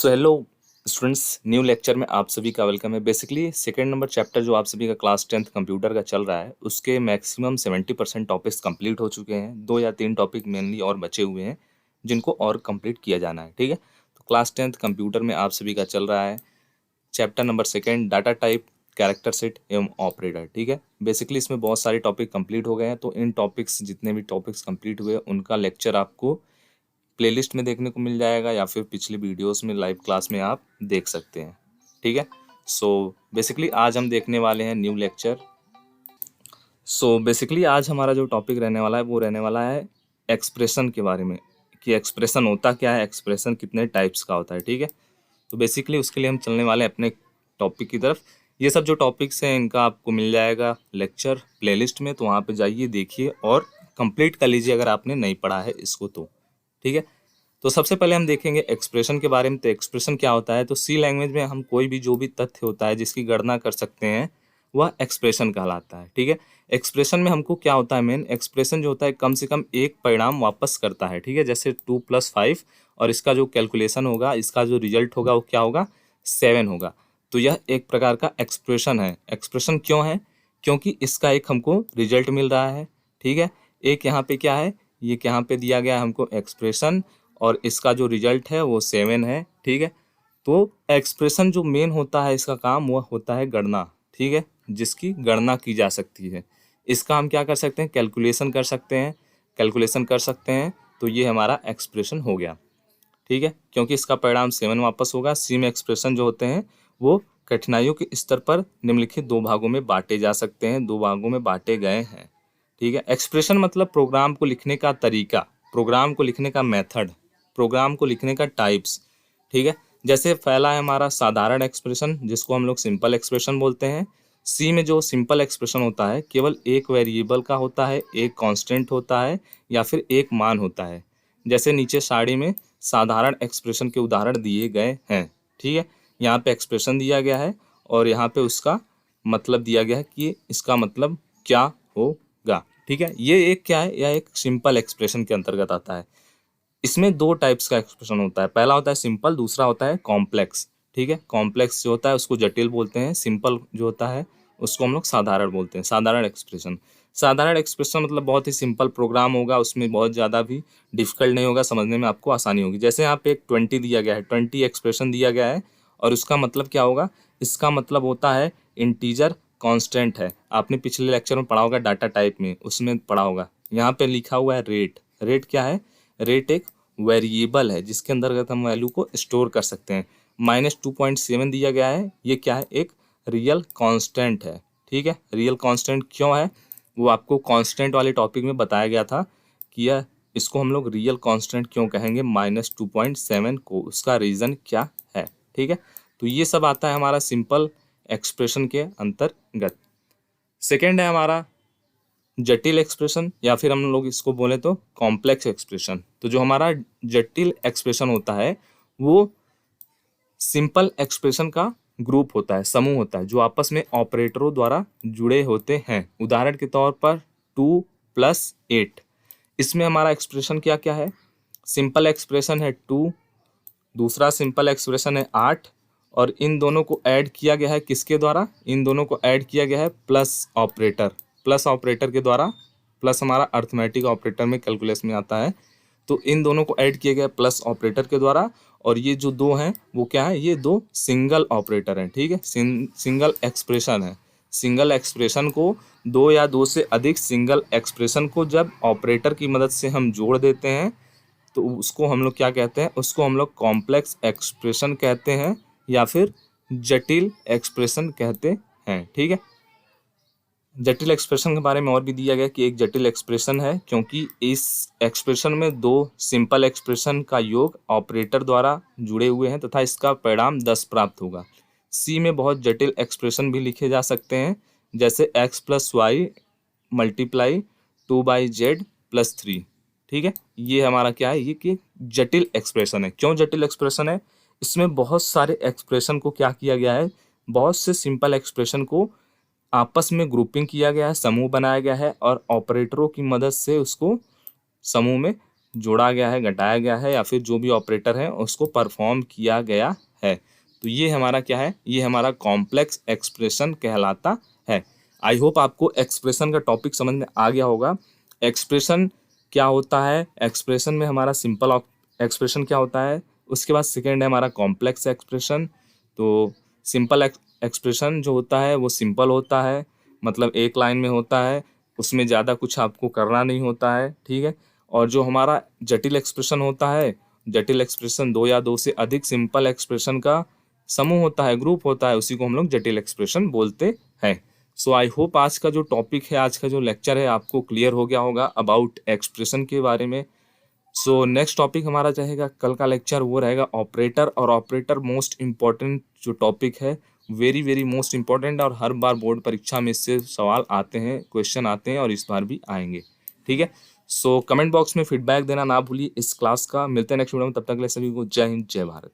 So hello students, new lecture में आप सभी का वेलकम है। बेसिकली सेकेंड नंबर चैप्टर जो आप सभी का क्लास 10th कंप्यूटर का चल रहा है, उसके मैक्सिमम 70% टॉपिक्स कंप्लीट हो चुके हैं। 2 या 3 टॉपिक मेनली और बचे हुए हैं जिनको और कंप्लीट किया जाना है। ठीक है, तो क्लास 10th कंप्यूटर में आप सभी का चल रहा है chapter number second, data type, character set एवं ऑपरेटर। ठीक है, बेसिकली इसमें बहुत सारे टॉपिक कंप्लीट हो गए हैं। तो इन टॉपिक्स जितने भी टॉपिक्स कंप्लीट हुए उनका लेक्चर आपको प्लेलिस्ट में देखने को मिल जाएगा या फिर पिछली वीडियोस में लाइव क्लास में आप देख सकते हैं। ठीक है, सो बेसिकली आज हम देखने वाले हैं न्यू लेक्चर। सो बेसिकली आज हमारा जो टॉपिक रहने वाला है वो रहने वाला है एक्सप्रेशन के बारे में, कि एक्सप्रेशन होता क्या है, एक्सप्रेशन कितने टाइप्स का होता है। ठीक है, तो बेसिकली उसके लिए हम चलने वाले हैं अपने टॉपिक की तरफ। ये सब जो टॉपिक्स हैं इनका आपको मिल जाएगा लेक्चर प्लेलिस्ट में, तो वहाँ पे जाइए, देखिए और कंप्लीट कर लीजिए अगर आपने नहीं पढ़ा है इसको तो। ठीक है, तो सबसे पहले हम देखेंगे एक्सप्रेशन के बारे में। तो एक्सप्रेशन क्या होता है, तो सी लैंग्वेज में हम कोई भी जो भी तथ्य होता है जिसकी गणना कर सकते हैं वह एक्सप्रेशन कहलाता है। ठीक है, एक्सप्रेशन में हमको क्या होता है, मेन एक्सप्रेशन जो होता है कम से कम एक परिणाम वापस करता है। ठीक है, जैसे 2+5 और इसका जो कैलकुलेशन होगा, इसका जो रिजल्ट होगा वो क्या होगा, 7 होगा। तो यह एक प्रकार का एक्सप्रेशन है। एक्सप्रेशन क्यों है, क्योंकि इसका एक हमको रिजल्ट मिल रहा है। ठीक है, एक यहाँ पे क्या है, ये यहाँ पे दिया गया है हमको एक्सप्रेशन और इसका जो रिजल्ट है वो 7 है। ठीक है, तो एक्सप्रेशन जो मेन होता है इसका काम वह होता है गणना। ठीक है, जिसकी गणना की जा सकती है, इसका हम क्या कर सकते हैं, कैलकुलेशन कर सकते हैं। कैलकुलेशन कर सकते हैं तो ये हमारा एक्सप्रेशन हो गया। ठीक है, क्योंकि इसका परिणाम 7 वापस होगा। सी में एक्सप्रेशन जो होते हैं वो कठिनाइयों के स्तर पर निम्नलिखित 2 भागों में बांटे जा सकते हैं, 2 भागों में बांटे गए हैं। ठीक है, एक्सप्रेशन मतलब प्रोग्राम को लिखने का तरीका, प्रोग्राम को लिखने का मेथड, प्रोग्राम को लिखने का टाइप्स। ठीक है, जैसे पहला है हमारा साधारण एक्सप्रेशन जिसको हम लोग सिंपल एक्सप्रेशन बोलते हैं। सी में जो सिंपल एक्सप्रेशन होता है केवल एक वेरिएबल का होता है, एक कांस्टेंट होता है या फिर एक मान होता है। जैसे नीचे साड़ी में साधारण एक्सप्रेशन के उदाहरण दिए गए हैं। ठीक है, यहाँ पे एक्सप्रेशन दिया गया है और यहाँ पे उसका मतलब दिया गया है कि इसका मतलब क्या होगा। ठीक है, ये एक क्या है, यह एक सिंपल एक्सप्रेशन के अंतर्गत आता है। इसमें 2 टाइप्स का एक्सप्रेशन होता है, पहला होता है सिंपल, दूसरा होता है कॉम्प्लेक्स। ठीक है, कॉम्प्लेक्स जो होता है उसको जटिल बोलते हैं, सिंपल जो होता है उसको हम लोग साधारण बोलते हैं। साधारण एक्सप्रेशन, साधारण एक्सप्रेशन मतलब बहुत ही सिंपल प्रोग्राम होगा, उसमें बहुत ज़्यादा भी डिफिकल्ट नहीं होगा, समझने में आपको आसानी होगी। जैसे यहाँ पे एक 20 दिया गया है, 20 एक्सप्रेशन दिया गया है और उसका मतलब क्या होगा, इसका मतलब होता है इंटीजर कांस्टेंट है। आपने पिछले लेक्चर में पढ़ा होगा डाटा टाइप में, उसमें पढ़ा होगा। यहाँ पे लिखा हुआ है रेट। रेट क्या है, रेट एक वेरिएबल है जिसके अंतर्गत हम वैल्यू को स्टोर कर सकते हैं। -2.7 दिया गया है, ये क्या है, एक रियल कांस्टेंट है। ठीक है, रियल कांस्टेंट क्यों है वो आपको कांस्टेंट वाले टॉपिक में बताया गया था कि यह इसको हम लोग रियल कांस्टेंट क्यों कहेंगे -2.7 को, उसका रीज़न क्या है। ठीक है, तो ये सब आता है हमारा सिंपल एक्सप्रेशन के अंतर्गत। सेकेंड है हमारा जटिल एक्सप्रेशन या फिर हम लोग इसको बोले तो कॉम्प्लेक्स एक्सप्रेशन। तो जो हमारा जटिल एक्सप्रेशन होता है वो सिंपल एक्सप्रेशन का ग्रुप होता है, समूह होता है, जो आपस में ऑपरेटरों द्वारा जुड़े होते हैं। उदाहरण के तौर पर 2+8, इसमें हमारा एक्सप्रेशन क्या क्या है, सिंपल एक्सप्रेशन है 2, दूसरा सिंपल एक्सप्रेशन है 8 और इन दोनों को ऐड किया गया है किसके द्वारा, इन दोनों को ऐड किया गया है प्लस ऑपरेटर, प्लस ऑपरेटर के द्वारा। प्लस हमारा अर्थमेटिक ऑपरेटर में कैलकुलेशन में आता है, तो इन दोनों को ऐड किया गया प्लस ऑपरेटर के द्वारा। और ये जो 2 हैं वो क्या है, ये 2 सिंगल ऑपरेटर हैं। ठीक है, सिंगल एक्सप्रेशन है। सिंगल एक्सप्रेशन को 2 या 2 से अधिक सिंगल एक्सप्रेशन को जब ऑपरेटर की मदद से हम जोड़ देते हैं तो उसको हम लोग क्या कहते हैं, उसको हम लोग कॉम्प्लेक्स एक्सप्रेशन कहते हैं या फिर जटिल एक्सप्रेशन कहते हैं। ठीक है, जटिल एक्सप्रेशन के बारे में और भी दिया गया कि एक जटिल एक्सप्रेशन है क्योंकि इस एक्सप्रेशन में 2 सिंपल एक्सप्रेशन का योग ऑपरेटर द्वारा जुड़े हुए हैं तथा इसका परिणाम 10 प्राप्त होगा। सी में बहुत जटिल एक्सप्रेशन भी लिखे जा सकते हैं, जैसे x+y × 2/z+3। ठीक है, ये हमारा क्या है, ये कि जटिल एक्सप्रेशन है। क्यों जटिल एक्सप्रेशन है, इसमें बहुत सारे एक्सप्रेशन को क्या किया गया है, बहुत से सिंपल एक्सप्रेशन को आपस में ग्रुपिंग किया गया है, समूह बनाया गया है और ऑपरेटरों की मदद से उसको समूह में जोड़ा गया है, घटाया गया है या फिर जो भी ऑपरेटर है उसको परफॉर्म किया गया है। तो ये हमारा क्या है, ये हमारा कॉम्प्लेक्स एक्सप्रेशन कहलाता है। आई होप आपको एक्सप्रेशन का टॉपिक समझ में आ गया होगा। एक्सप्रेशन क्या होता है, एक्सप्रेशन में हमारा सिंपल एक्सप्रेशन क्या होता है, उसके बाद सेकेंड है हमारा कॉम्प्लेक्स एक्सप्रेशन। तो सिंपल एक्सप्रेशन जो होता है वो सिंपल होता है, मतलब एक लाइन में होता है, उसमें ज़्यादा कुछ आपको करना नहीं होता है, ठीक है। और जो हमारा जटिल एक्सप्रेशन होता है, जटिल एक्सप्रेशन दो या दो से अधिक सिंपल एक्सप्रेशन का समूह होता है, ग्रुप होता है, उसी को हम लोग जटिल एक्सप्रेशन बोलते हैं। सो आई होप आज का जो टॉपिक है, आज का जो लेक्चर है आपको क्लियर हो गया होगा अबाउट एक्सप्रेशन के बारे में। सो नेक्स्ट टॉपिक हमारा रहेगा कल का लेक्चर, वो रहेगा ऑपरेटर। और ऑपरेटर मोस्ट इम्पॉर्टेंट जो टॉपिक है, वेरी वेरी मोस्ट इम्पॉर्टेंट, और हर बार बोर्ड परीक्षा में इससे सवाल आते हैं, क्वेश्चन आते हैं, और इस बार भी आएंगे, ठीक है। सो कमेंट बॉक्स में फीडबैक देना ना भूलिए इस क्लास का। मिलते हैं नेक्स्ट वीडियो में, तब तक के लिए सभी को जय हिंद, जय भारत।